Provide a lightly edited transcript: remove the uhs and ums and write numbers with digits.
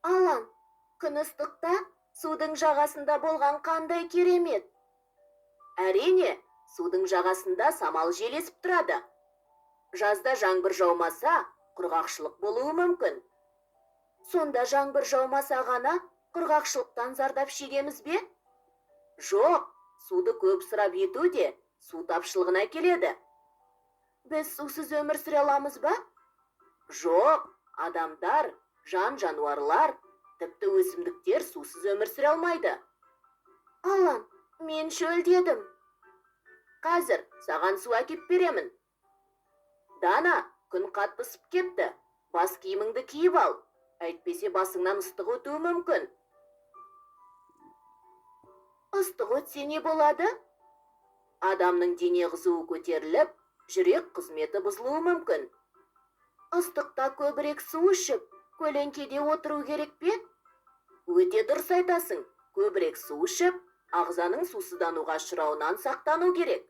Алан, күн ыстықта судың жағасында болған қандай керемет. Әрине, судың жағасында самал жел есіп тұрады. Жазда жаңбыр жаумаса, құрғақшылық болуы мүмкін. Сонда жаңбыр жаумаса ғана құрғақшылықтан зардап шегеміз бе? Жоқ, суды көп сұрап ету де су тапшылығына келеді. Біз сусыз өмір сүре аламыз ба? Жоқ, адамдар, жан-жануарлар, тіпті өсімдіктер сусыз өмір сүре алмайды. Алан, мен шөлдедім. Қазір саған су әкеп беремін. Дана, күн қатты ысып кетті. Бас киіміңді киіп ал. Әйтпесе басыңнан ыстық өтуі мүмкін. Ыстық өтсе не болады? Адамның дене қызуы көтеріліп, жүрек қызметі бұзылуы мүмкін. Ыстықта көбірек су ішіп, көлеңкеде отыру керек пе? Өте дұрыс айтасың. Көбірек су ішіп, ағзаның сусыздануға ұшырауынан сақтану керек.